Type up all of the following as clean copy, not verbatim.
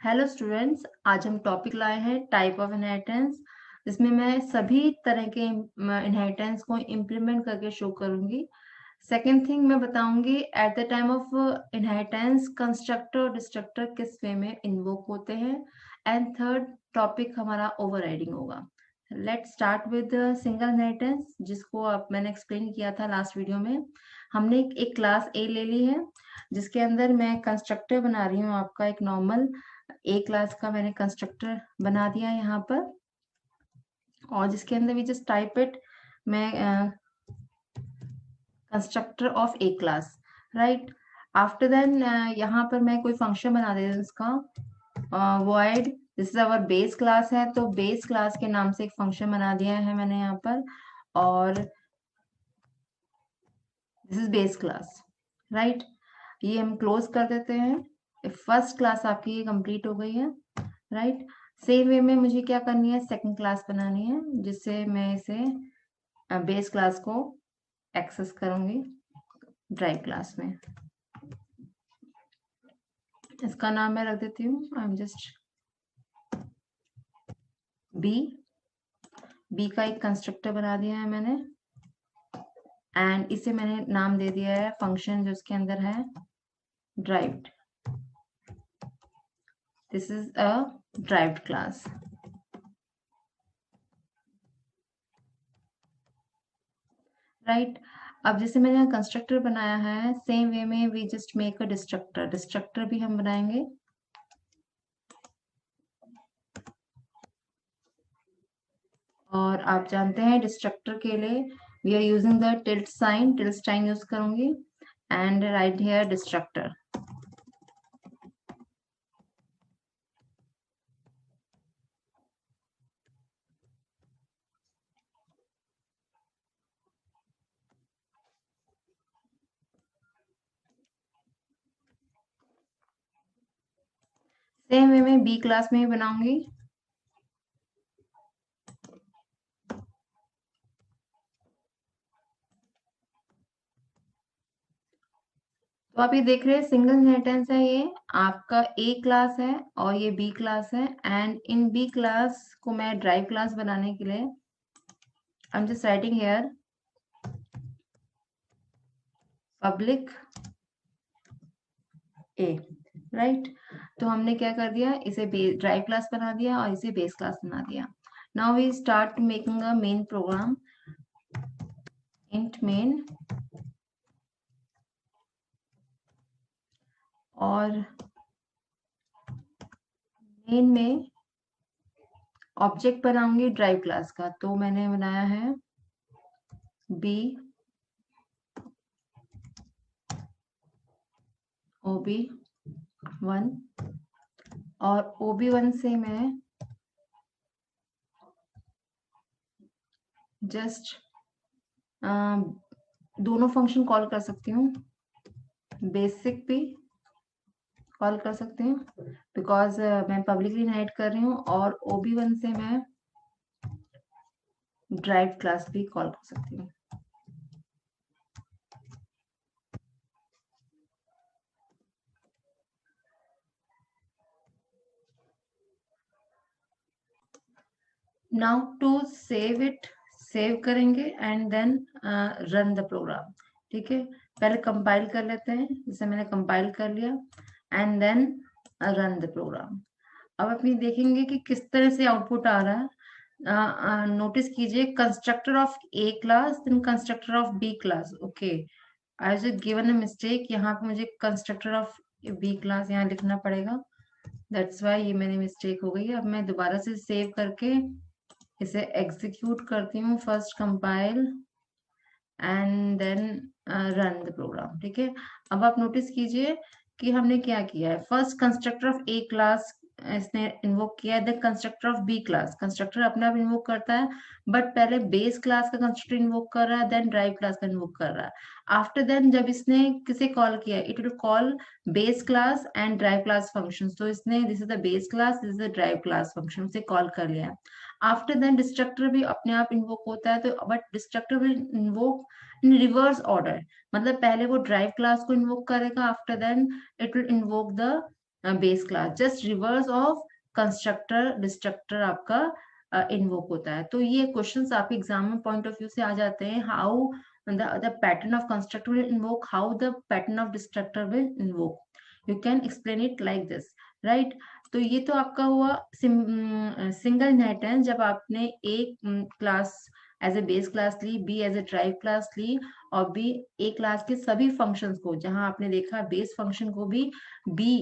Hello students, आज हम topic लाए हैं टाइप ऑफ इनहेरिटेंस, जिसमें मैं सभी तरह के इनहेरिटेंस को इम्प्लीमेंट करके शो करूंगी। सेकेंड थिंग मैं बताऊंगी at the time of inheritance constructor और डिस्ट्रक्टर किस वे में इन्वोक होते हैं। एंड थर्ड टॉपिक हमारा ओवरराइडिंग होगा। Let's start with single inheritance, जिसको आप मैंने एक्सप्लेन किया था लास्ट वीडियो में। हमने एक क्लास ए ले ली है, जिसके अंदर मैं कंस्ट्रक्टर बना रही हूँ। आपका एक नॉर्मल ए क्लास का मैंने कंस्ट्रक्टर बना दिया है यहाँ पर, और जिसके अंदर भी जस्ट टाइप इट मैं constructor of A class, right. After then यहाँ पर मैं कोई फंक्शन बना देती हूँ इसका void, this is our base class है, तो बेस क्लास के नाम से एक फंक्शन बना दिया है मैंने यहाँ पर, और this is base class, right. ये हम क्लोज कर देते हैं। फर्स्ट क्लास आपकी ये कंप्लीट हो गई है, राइट। सेम वे में मुझे क्या करनी है, सेकंड क्लास बनानी है, जिससे मैं इसे बेस क्लास को एक्सेस करूंगी ड्राइव क्लास में। इसका नाम मैं रख देती हूँ, आई एम जस्ट बी का एक कंस्ट्रक्टर बना दिया है मैंने, एंड इसे मैंने नाम दे दिया है फंक्शन जो इसके अंदर है derived. This is a derived class, right. अब जैसे मैंने कंस्ट्रक्टर बनाया है, सेम वे में we just make a destructor. Destructor भी हम बनाएंगे, और आप जानते हैं डिस्ट्रक्टर के लिए we are using the tilde sign use करूंगी, and right here destructor. Same way में बी क्लास में ही बनाऊंगी। तो आप ये देख रहे हैं सिंगल इनहेरिटेंस है, ये आपका ए क्लास है और ये बी क्लास है, एंड इन बी क्लास को मैं ड्राइव क्लास बनाने के लिए आई am just writing here public A, right. तो हमने क्या कर दिया, इसे ड्राइव क्लास बना दिया और इसे बेस क्लास बना दिया। Now we start making a main program, int main, और मेन में ऑब्जेक्ट बनाऊंगी ड्राइव क्लास का। तो मैंने बनाया है बी OB1, और OB1 से मैं जस्ट दोनों फंक्शन कॉल कर सकती हूँ, बेसिक भी कॉल कर सकती हूँ, बिकॉज मैं पब्लिकली इनहेरिट कर रही हूँ, और OB1 से मैं ड्राइव क्लास भी कॉल कर सकती हूँ। Now to save it, save करेंगे and then run the program, ठीक है। पहले कंपाइल कर लेते हैं, जैसे मैंने कंपाइल कर लिया, and then run the program. अब अपनी देखेंगे कि किस तरह से आउटपुट आ रहा है। नोटिस कीजिए constructor of A class then constructor of B class, okay. I just given a mistake, यहाँ पे मुझे कंस्ट्रक्टर ऑफ बी क्लास यहाँ लिखना पड़ेगा, दैट्स वाई ये मेरी मिस्टेक हो गई। अब मैं दोबारा से सेव करके इसे एग्जीक्यूट करती हूँ, first compile and then run the program, ठीक है। अब आप नोटिस कीजिए कि हमने क्या किया है, first constructor of A class इसने इन्वोक किया है, then constructor of B class, constructor अपने आप इन्वोक करता है, बट पहले बेस क्लास का कंस्ट्रक्टर इन्वोक कर रहा है, देन ड्राइव क्लास का इन्वोक कर रहा है। आफ्टर देन जब इसने किसे कॉल किया, it will call base class and drive class function, तो इसने this is the base class, this is the drive class function से कॉल कर लिया। आफ्टर देन डिस्ट्रक्टर भी अपने आप इन्वोक होता है, तो but destructor will invoke in reverse order, मतलब पहले वो ड्राइव क्लास को इन्वोक करेगा, after then it will invoke the base class, just reverse of constructor destructor आपका इन्वोक होता है। तो ये क्वेश्चंस आपके एग्जाम में पॉइंट ऑफ व्यू से आ जाते हैं, how the pattern of constructor will invoke, how the pattern of destructor will invoke. You can explain it like this, right? तो ये तो आपका हुआ सिंगल इनहेरिटेंस, जब आपने एक class as a base class ली, B as a derived class ली, और बी ए क्लास के सभी फंक्शंस को, जहां आपने देखा बेस फंक्शन को भी बी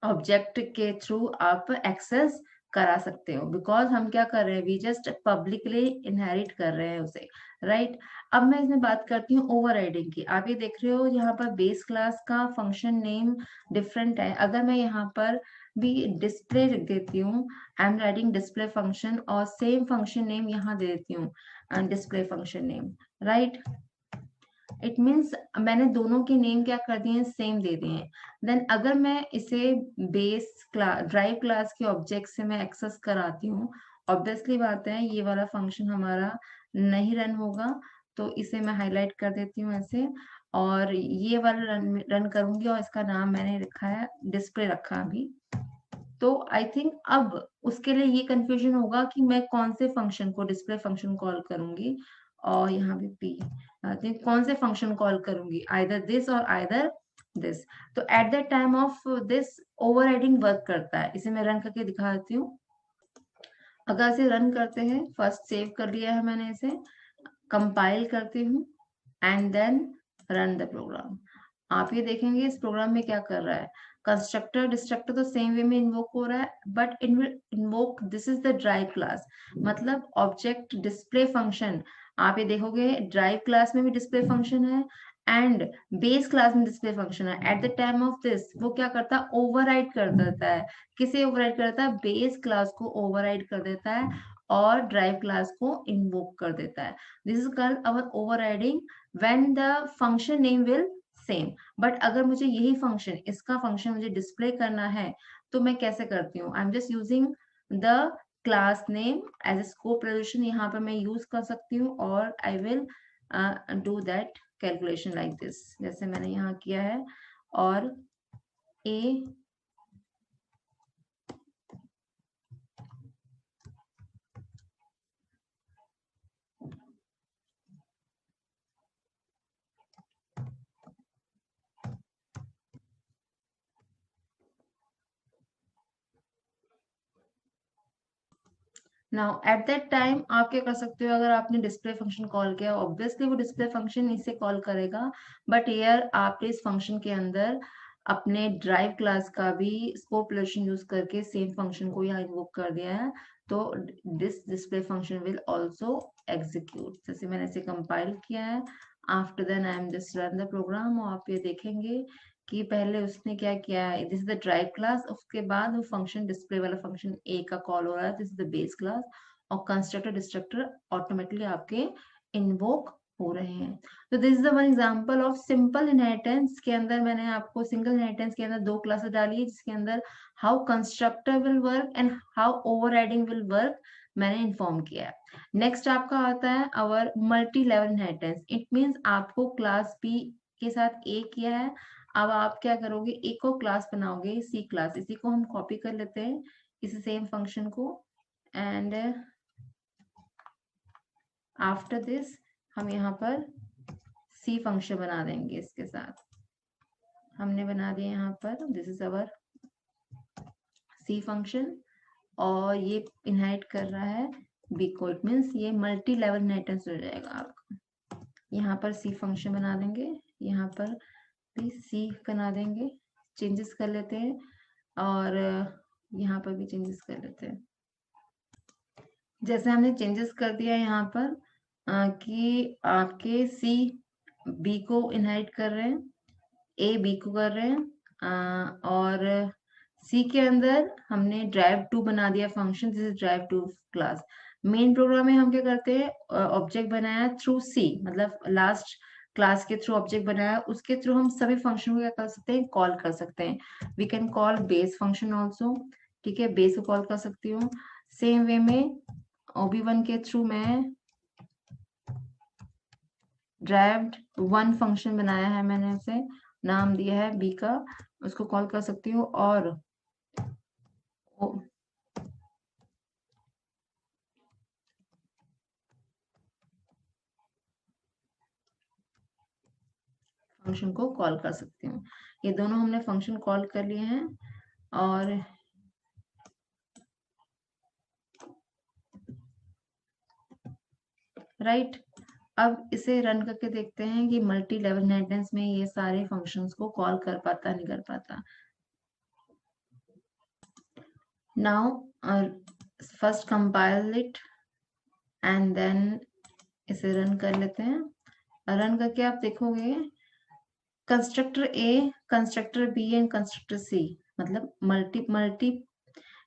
ऑब्जेक्ट के थ्रू आप एक्सेस करा सकते हो, बिकॉज हम क्या कर रहे हैं, वी जस्ट पब्लिकली इनहेरिट कर रहे हैं उसे, राइट? अब मैं इसमें बात करती हूँ ओवरराइडिंग की। आप ये देख रहे हो यहाँ पर बेस क्लास का फंक्शन नेम डिफरेंट है। अगर मैं यहाँ पर भी डिस्प्ले लिख देती हूँ, I am writing display function, और सेम फंक्शन नेम यहाँ दे देती हूँ display function name, right? It means मैंने दोनों के नेम क्या कर दिए हैं, सेम दे दिए हैं। देन अगर मैं इसे बेस क्लास ड्राइव क्लास के ऑब्जेक्ट से मैं एक्सेस कराती हूँ, ऑब्वियसली बात है ये वाला फंक्शन हमारा नहीं रन होगा, तो इसे मैं हाईलाइट कर देती हूँ ऐसे, और ये वाला रन करूंगी, और इसका नाम मैंने रखा है डिस्प्ले रखा अभी। तो आई थिंक अब उसके लिए ये कंफ्यूजन होगा कि मैं कौन से फंक्शन को, डिस्प्ले फंक्शन कॉल करूंगी, और यहाँ पे पी कौन से फंक्शन कॉल करूंगी, आइदर दिस और आइदर दिस। तो at the time of this overriding work करता है। इसे मैं रन करके दिखा देती हूँ। अगर इसे रन करते हैं, फर्स्ट सेव कर लिया है मैंने इसे, कंपाइल करती हूँ and then run the program. आप ये देखेंगे इस प्रोग्राम में क्या कर रहा है, कंस्ट्रक्टर डिस्ट्रक्टर तो सेम वे में इन्वोक हो रहा है, but in will invoke, this is the drive class, मतलब ऑब्जेक्ट डिस्प्ले फंक्शन। आप ये देखोगे ड्राइव क्लास में भी डिस्प्ले फंक्शन है एंड बेस क्लास में डिस्प्ले फंक्शन है। At the time of this वो क्या करता है, ओवरराइड कर देता है। किसे ओवरराइड करता है, बेस क्लास को ओवरराइड कर देता है और ड्राइव क्लास को इन्वोक कर देता है। This is called our overriding when the function name will same. But अगर मुझे यही फंक्शन, इसका फंक्शन मुझे डिस्प्ले करना है, तो मैं कैसे करती हूँ, I am just using the class name as a scope resolution, यहाँ पर मैं यूज कर सकती हूँ, और I will do that calculation like this, जैसे मैंने यहाँ किया है। और uh now at that time आप क्या कर सकते हो, अगर आपने डिस्प्ले फंक्शन कॉल किया, ऑब्वियसली वो डिस्प्ले फंक्शन इसे कॉल करेगा, बट यार आपने इस फंक्शन के अंदर अपने ड्राइव क्लास का भी स्कोप रिलेशन यूज करके सेम फंक्शन को यहाँ इन्वोक कर दिया है, तो this display function will also execute. जैसे मैंने इसे कंपाइल किया है, after then I am just run the program, और आप ये देखेंगे कि पहले उसने क्या किया है, this is the drive class, उसके बाद वो फंक्शन डिस्प्ले वाला फंक्शन ए का कॉल हो रहा है, this is the base class, और कंस्ट्रक्टर डिस्ट्रक्टर ऑटोमेटिकली आपके इन्वोक हो रहे हैं। तो this is the one example of simple inheritance के अंदर मैंने आपको सिंगल इनहेरिटेंस के अंदर दो क्लासेस डाली है, जिसके अंदर how constructor will work and how overriding will work मैंने इन्फॉर्म किया है। नेक्स्ट आपका आता है our multi level inheritance. It means आपको क्लास बी के साथ ए किया है, अब आप क्या करोगे, एक को क्लास बनाओगे सी क्लास, इसी को हम कॉपी कर लेते हैं इस सेम फंक्शन को, एंड आफ्टर दिस हम यहाँ पर सी फंक्शन बना देंगे इसके साथ। हमने बना दिया यहाँ पर, this is our C function, और ये इनहेरिट कर रहा है बी को। इट मीन्स ये मल्टी लेवल इनहेरिटेंस हो जाएगा आपका। यहाँ पर सी फंक्शन बना देंगे, यहाँ पर भी सी बना देंगे, चेंजेस कर लेते हैं, और यहाँ पर भी चेंजेस कर लेते हैं। जैसे हमने चेंजेस कर दिया यहाँ पर कि आपके सी बी को इनहेरिट कर रहे हैं, ए बी को कर रहे हैं, और सी के अंदर हमने ड्राइव टू बना दिया function, this is derive two class. Main program में हम क्या करते हैं, ऑब्जेक्ट बनाया थ्रू सी, मतलब लास्ट क्लास के थ्रू ऑब्जेक्ट बनाया, उसके थ्रू हम सभी फंक्शन को क्या कर सकते हैं, कॉल कर सकते हैं। We can call base function also, ठीक है, बेस को कॉल कर सकती हूँ। सेम वे में OB1 के थ्रू मैं ड्राइव्ड वन फंक्शन बनाया है, मैंने उसे नाम दिया है बी का, उसको कॉल कर सकती हूँ, और फंक्शन को कॉल कर सकती हूँ। ये दोनों हमने फंक्शन कॉल कर लिए हैं, और राइट, अब इसे रन करके देखते हैं कि मल्टी लेवल इनहेरिटेंस में ये सारे फंक्शंस को कॉल कर पाता नहीं कर पाता। Now first compile it and then इसे रन कर लेते हैं। रन करके आप देखोगे constructor A, constructor B and constructor C, मतलब मल्टी मल्टी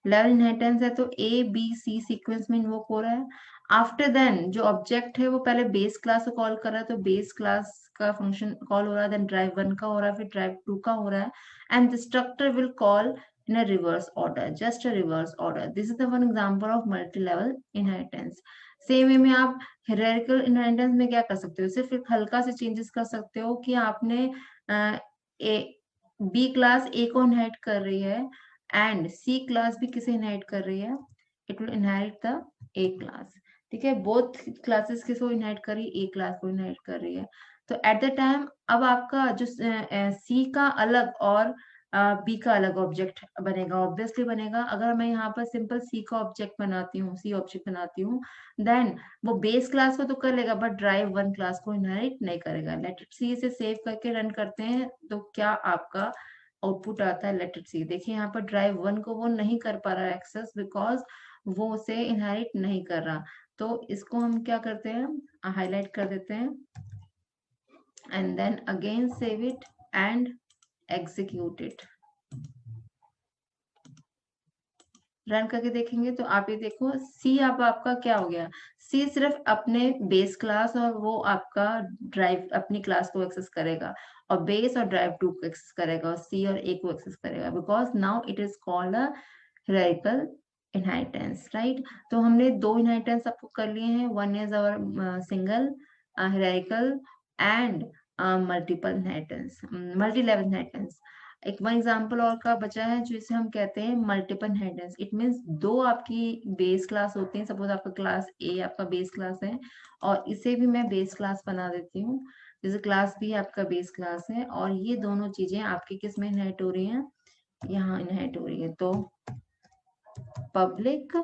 लेवल इनहेरिटेंस है, तो ए बी सी सीक्वेंस में इन्वोक हो रहा है। आफ्टर देन जो ऑब्जेक्ट है वो पहले बेस क्लास को कॉल कर रहा है, तो बेस क्लास का फंक्शन कॉल हो रहा है, देन ड्राइव 1 का हो रहा है, फिर ड्राइव 2 का हो रहा है, and the structure will call in a reverse order, just a reverse order. This is the one example of multi-level inheritance. Same way में आप hierarchical inheritance में क्या कर सकते हो, सिर्फ एक हल्का से चेंजेस कर सकते हो कि आपने ए बी क्लास ए को इनहेरिट कर रही है एंड सी क्लास भी किसे इनहेरिट कर रही है, it will inherit the A class. ठीक है, बोथ क्लासेस किसको इनहेरिट कर रही है, ए क्लास को इनहेरिट कर रही है। तो एट द टाइम अब आपका जो सी का अलग और बी का अलग ऑब्जेक्ट बनेगा, ऑब्वियसली बनेगा। अगर मैं यहाँ पर सिंपल सी का ऑब्जेक्ट बनाती हूँ, सी ऑब्जेक्ट बनाती हूँ, देन वो बेस क्लास को तो कर लेगा बट ड्राइव 1 क्लास को इनहेरिट नहीं करेगा। लेट इट सी, इसे सेव करके रन करते हैं तो क्या आपका आउटपुट आता है, लेट इट सी। देखिए यहाँ पर ड्राइव 1 को वो नहीं कर पा रहा है एक्सेस, बिकॉज वो उसे इनहेरिट नहीं कर रहा। तो इसको हम क्या करते हैं, हाईलाइट कर देते हैं and then again save it and execute it. Run करके देखेंगे तो आप ये देखो सी अब आपका क्या हो गया, सी सिर्फ अपने बेस क्लास और वो आपका ड्राइव अपनी क्लास को एक्सेस करेगा, और बेस और ड्राइव 2 को एक्सेस करेगा, और सी और ए को एक्सेस करेगा, because now it is called a hierarchical inheritance, right. तो हमने दो इनहेरिटेंस आपको कर लिए हैं, one is our single hierarchical and multiple inheritance, multi level inheritance. एक वन एग्जाम्पल और का बचा है जिसे हम कहते हैं मल्टीपल इनहेरिटेंस। इट मींस दो आपकी बेस क्लास होते हैं, सपोज आपका क्लास ए आपका बेस क्लास है, और इसे भी मैं बेस क्लास बना देती हूँ, जैसे क्लास बी आपका बेस क्लास है, और ये दोनों चीजें आपकी किस में इनहेरिट हो रही हैं, यहाँ इनहेरिट हो रही है। तो पब्लिक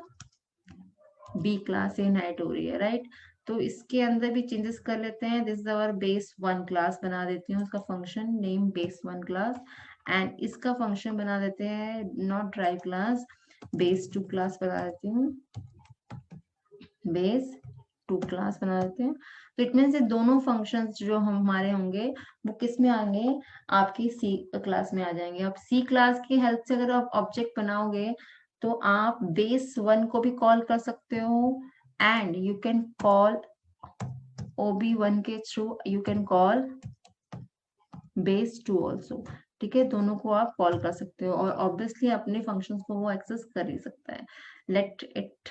बी क्लास से इनहेरिट हो रही है, राइट। तो इसके अंदर भी चेंजेस कर लेते हैं। This is our base 1 class बना देती हूँ, उसका function name base 1 class, and इसका फंक्शन बना देते हैं not drive class, base 2 class बना देती हूँ, बेस 2 क्लास बना देते हैं। तो इट मीन्स ये दोनों फंक्शंस जो हमारे होंगे वो किस में आएंगे, आपकी सी क्लास में आ जाएंगे। अब सी क्लास की हेल्प से अगर आप ऑब्जेक्ट बनाओगे तो आप बेस 1 को भी कॉल कर सकते हो, and you can call OB1 के through you can call base 2 also. ठीक है, दोनों को आप कॉल कर सकते हो, और ऑब्वियसली अपने फंक्शंस को वो एक्सेस कर ही सकता है। लेट इट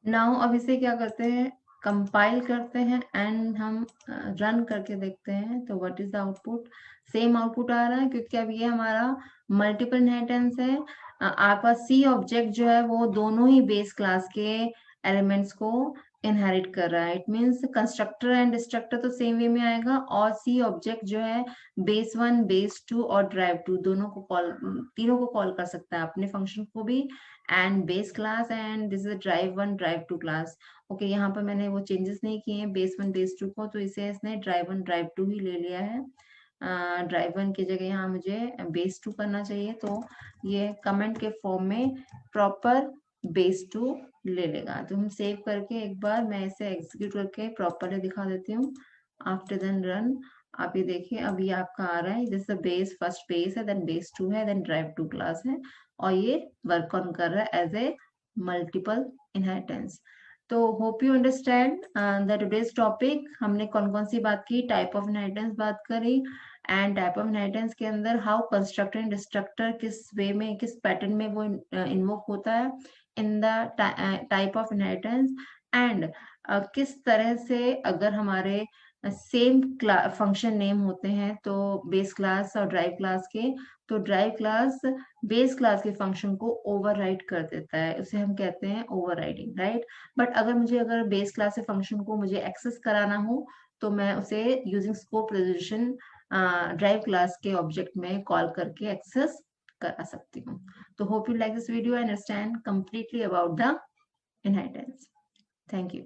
नाउ, अब इसे क्या करते हैं, कंपाइल करते हैं एंड हम रन करके देखते हैं तो what is the output. Same output आ रहा है क्योंकि अब ये हमारा मल्टीपल इनहेरिटेंस है। आपका सी ऑब्जेक्ट जो है वो दोनों ही बेस क्लास के एलिमेंट्स को इनहेरिट कर रहा है। It means constructor and destructor तो सेम वे में आएगा, और सी ऑब्जेक्ट जो है बेस 1 बेस 2 और ड्राइव 2 दोनों को कॉल, तीनों को कॉल कर सकता है, अपने फंक्शन को भी and base class, and this is drive 1 drive 2 class. Okay, यहाँ पर मैंने वो चेंजेस नहीं किए हैं बेस 1 बेस 2 को, तो इसे इसने ड्राइव 1 ड्राइव 2 ही ले लिया है। ड्राइव 1 की जगह यहाँ मुझे बेस 2 करना चाहिए, तो ये कमेंट के फॉर्म में प्रॉपर बेस 2 ले लेगा। तो हम सेव करके एक बार मैं इसे एग्जीक्यूट करके प्रॉपरली दिखा देती हूँ। आफ्टर देन रन, आप ये देखिए अब ये आपका आ रहा है, जैसे बेस फर्स्ट बेस है, देन बेस 2 है, देन ड्राइव 2 क्लास है, और ये वर्क ऑन कर रहा है एज ए मल्टीपल इनहेरिटेंस। तो hope you understand the today's topic. हमने कौन कौन सी बात की, टाइप ऑफ इनहेरिटेंस बात करी, एंड टाइप ऑफ इनहेरिटेंस के अंदर हाउ कंस्ट्रक्टर एंड डिस्ट्रक्टर किस वे में, किस पैटर्न में वो इन्वोक होता है in the type of inheritance, and किस तरह से अगर हमारे सेम फंक्शन नेम होते हैं, तो बेस क्लास और ड्राइव क्लास के, तो ड्राइव क्लास बेस क्लास के फंक्शन को ओवरराइड कर देता है, उसे हम कहते हैं ओवरराइडिंग, राइट। बट अगर बेस क्लास के फंक्शन को मुझे एक्सेस कराना हो, तो मैं उसे using scope resolution drive class के ऑब्जेक्ट में कॉल करके एक्सेस करा सकती हूँ। तो hope you like this video, understand completely about the inheritance. Thank you.